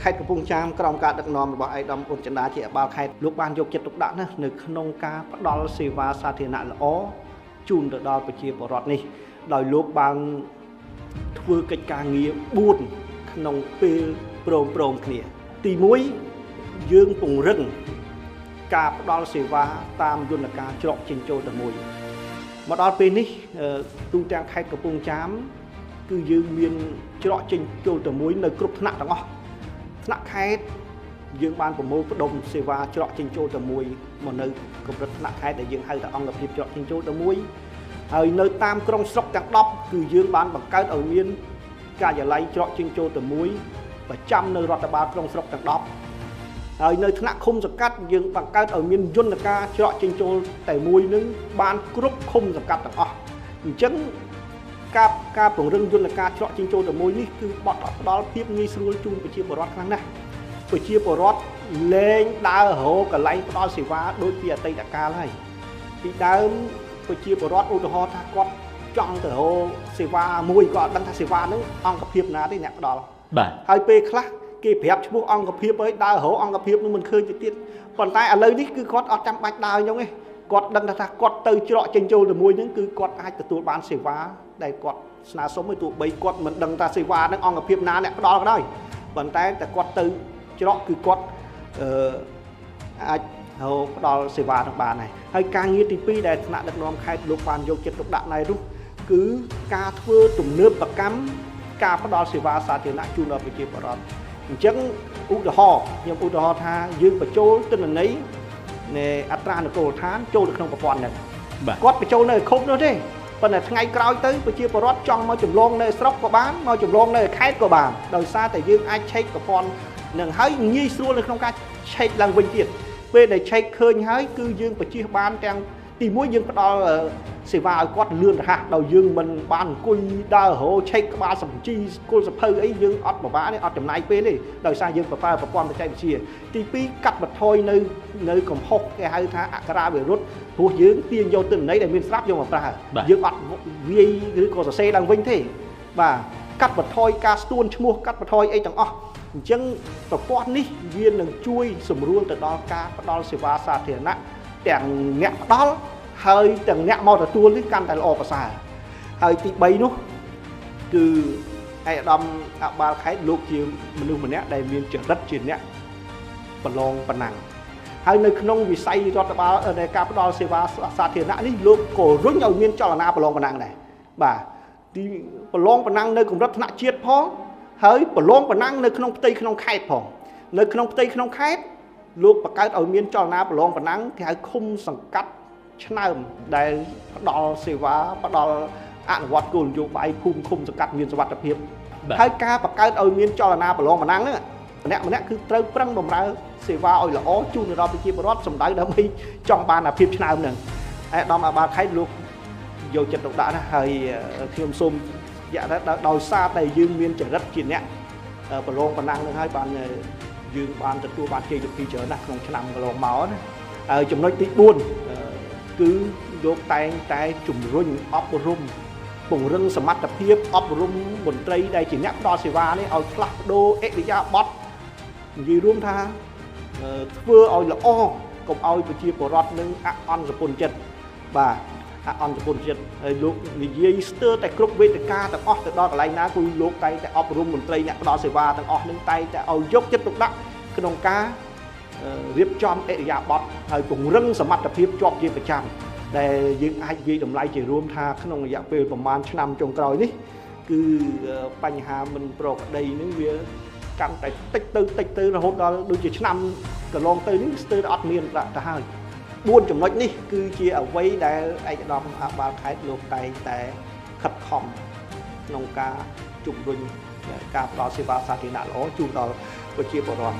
ខេត្តកំពង់ចាមក្រោមការដឹកនាំរបស់ឯកឧត្តមអ៊ុនចិន្តាជាអបាលខេត្តលោកបានយកចិត្តទុកដាក់ណាស់នៅក្នុងការផ្ដល់សេវាសាធារណៈល្អជូនទៅដល់ប្រជាពលរដ្ឋនេះដោយលោកបានធ្វើកិច្ចការងារ4ក្នុងពេលព្រមគ្នាទី1យើងពង្រឹងការផ្ដល់សេវាតាមយន្តការច្រកចេញចូលទៅមួយមកដល់ពេលនេះទូទាំងខេត្តកំពង់ចាមគឺយើងមានច្រកចេញចូលទៅមួយនៅគ្រប់ថ្នាក់ទាំងអស់ថ្នាក់ខេត្តយើងបានប្រមូលផ្ដុំសេវាច្រកចេញចូលទៅមួយមកនៅកម្រិតថ្នាក់ខេត្តដែលយើងហៅថាអង្គភាពច្រកចេញចូលទៅមួយហើយនៅតាមក្រុងស្រុកទាំង10គឺយើងបានបង្កើតឲ្យមានការិយាល័យច្រកចេញចូលទៅមួយប្រចាំនៅរដ្ឋបាលក្រុងស្រុកទាំង10ហើយនៅថ្នាក់ឃុំសង្កាត់យើងបង្កើតឲ្យមានយន្តការច្រកចេញចូលតែមួយនឹងបានគ្រប់ឃុំសង្កាត់ទាំងអស់អញ្ចឹងការពង្រឹងយន្តការច្រកចេញចូលទៅមួយនេះគឺផ្ដល់ភាពងាយស្រួលជូនប្រជាពលរដ្ឋខ្លាំងណាស់ប្រជាពលរដ្ឋលែងដើររកកន្លែងផ្ដល់សេវាដូចពីអតីតកាលហើយពីដើមប្រជាពលរដ្ឋឧទាហរណ៍ថាគាត់ចង់ទៅរកសេវាមួយក៏អត់ដឹងថាសេវាហ្នឹងអង្គភាពណាទេអ្នកផ្ដល់បាទហើយពេលខ្លះគេប្រាប់ឈ្មោះអង្គភាពហើយដើររកអង្គភាពនឹងមិនឃើញទៅទៀតប៉ុន្តែឥឡូវនេះគឺគាត់អត់ចាំបាច់ដើរអញ្ចឹងទេគាត់ដឹងថាគាត់ទៅច្រកចេញចូលទៅមួយហ្នឹងគឺគាត់អាចទទួលបានសេវាដែលគាត់ស្នើសុំឲ្យទោះបីគាត់មិនដឹងថាសេវាហ្នឹងអង្គភាពណាអ្នកផ្ដល់ក៏ដោយប៉ុន្តែគាត់ទៅច្រកគឺគាត់អាចផ្ដល់សេវានឹងបានហើយការងារទី2ដែលថ្នាក់ដឹកនាំខេត្តលោកបានយកចិត្តទុកដាក់ណែនោះគឺការធ្វើទំនើបកម្មការផ្ដល់សេវាសាធារណៈជូនដល់ប្រជាពលរដ្ឋអញ្ចឹងឧទាហរណ៍ខ្ញុំឧទាហរណ៍ថាយើងបញ្ចូលទិន្នន័យនៃអត្រានុកូលដ្ឋានចូលទៅក្នុងប្រព័ន្ធហ្នឹងគាត់បញ្ចូលនៅខុបនោះទេប៉ុន្តែថ្ងៃក្រោយទៅប្រជាពលរដ្ឋចង់មកចម្លងនៅស្រុកក៏បានមកចម្លងនៅខេត្តក៏បានដោយសារតែយើងអាចឆែកប្រព័ន្ធនឹងហើយងាយស្រួលនៅក្នុងការឆែកឡើងវិញទៀតពេលដែលឆែកឃើញហើយគឺយើងបញ្ជៀសបានទាំងទី1យើងផ្ដល់សេវាឲ្យគាត់លឿនរហ័សដោយយើងមិនបានអង្គុយដើររោឆែកក្បាលសម្ជីគល់សភៅអីយើងអត់ពិបាកទេអត់ចំណាយពេលទេដោយសារយើងប្រើប្រព័ន្ធបច្ចេកវិទ្យាទី2កាត់បន្ថយនៅកំហុសគេហៅថាអក្ខរាវិរុទ្ធព្រោះយើងទាញយកទិន្នន័យដែលមានស្រាប់យកមកប្រើយើងអត់វាយឬក៏សរសេរឡើងវិញទេបាទកាត់បន្ថយការស្ទួនឈ្មោះកាត់បន្ថយអីទាំងអស់អញ្ចឹងប្រព័ន្ធនេះវានឹងជួយសម្រួលទៅដល់ការផ្ដល់សេវាសាធារណៈទាំងអ្នកផ្ដល់ហើយទាំងអ្នកមកទទួលនេះកាន់តែល្អប្រសើរហើយទី3នោះគឺឯកឧត្តមអបាលខេត្តលោកជាមនុស្សម្នាក់ដែលមានចរិតជាអ្នកប្រឡងប៉ុណ្ណឹងហើយនៅក្នុងវិស័យរដ្ឋបាលនៃការផ្ដល់សេវាសាធារណៈនេះលោកក៏រុញឲ្យមានចលនាប្រឡងប៉ុណ្ណឹងដែរបាទទីប្រឡងប៉ុណ្ណឹងនៅកម្រិតថ្នាក់ជាតិផងហើយប្រឡងប៉ុណ្ណឹងនៅក្នុងផ្ទៃក្នុងខេត្តផងនៅក្នុងផ្ទៃក្នុងខេត្តលោកបង្កើតឲ្យមានចលនាប្រឡងប៉ុណ្ណឹងគេហៅឃុំសង្កាត់ឆ្នើមដែលផ្ដល់សេវាផ្ដល់អនុវត្តគោលនយោបាយភូមិឃុំសង្កាត់មានសុវត្ថិភាពហើយការបង្កើតឲ្យមានចលនាប្រឡងប៉ុណ្ណឹងម្នាក់គឺត្រូវប្រឹងបម្រើសេវាឲ្យល្អជូនដល់ប្រជាពលរដ្ឋសម្ដៅដើម្បីចង់បានអាភាពឆ្នើមហ្នឹងឯកឧត្តមអបាលខេត្តលោកយកចិត្តទុកដាក់ណាស់ហើយខ្ញុំសូមរយៈដោយសារតែយើងមានចរិតជាអ្នកប្រឡងប៉ុណ្ណឹងហ្នឹងហើយបានយើងបានទទួលបានជ័យលាភីច្រើនណាស់ក្នុងឆ្នាំកន្លងមកណាហើយចំណុចទី4គឺលោកតែងតែជំរុញអប់រំពង្រឹងសមត្ថភាពអប់រំមន្ត្រីដែលជាអ្នកផ្ដល់សេវានេះឲ្យផ្លាស់ប្ដូរអិរិយាបថនិយាយរួមថាធ្វើឲ្យល្អកុំឲ្យប្រជាពលរដ្ឋនឹងអន់សពុនចិត្តបាទអន្តរជាតិហើយលោកនិយាយស្ទើរតែគ្រប់វេទិកាទាំងអស់ទៅដល់កន្លែងណាគឺលោកតែងតែអប់រំមន្ត្រីអ្នកផ្ដល់សេវាទាំងអស់នឹងតែងតែឲ្យយកចិត្តទុកដាក់ក្នុងការរៀបចំអិរិយាបថហើយពង្រឹងសមត្ថភាពជាប់ជាប្រចាំដែលយើងអាចនិយាយតម្លៃជារួមថាក្នុងរយៈពេលប្រហែលឆ្នាំចុងក្រោយនេះគឺបញ្ហាមិនប្រក្រតីនេះវាកាន់តែតិចទៅរហូតដល់ដូចជាឆ្នាំកន្លងទៅនេះស្ទើរតែអត់មានប្រាក់ទៅហើយ4ចំណុចនេះគឺជាអ្វីដែលឯកឧត្តមអបាលខេត្តលោកតែងតែខិតខំក្នុងការជំរុញការផ្ដល់សេវាសាធារណៈល្អជូនដល់ប្រជាពលរដ្ឋ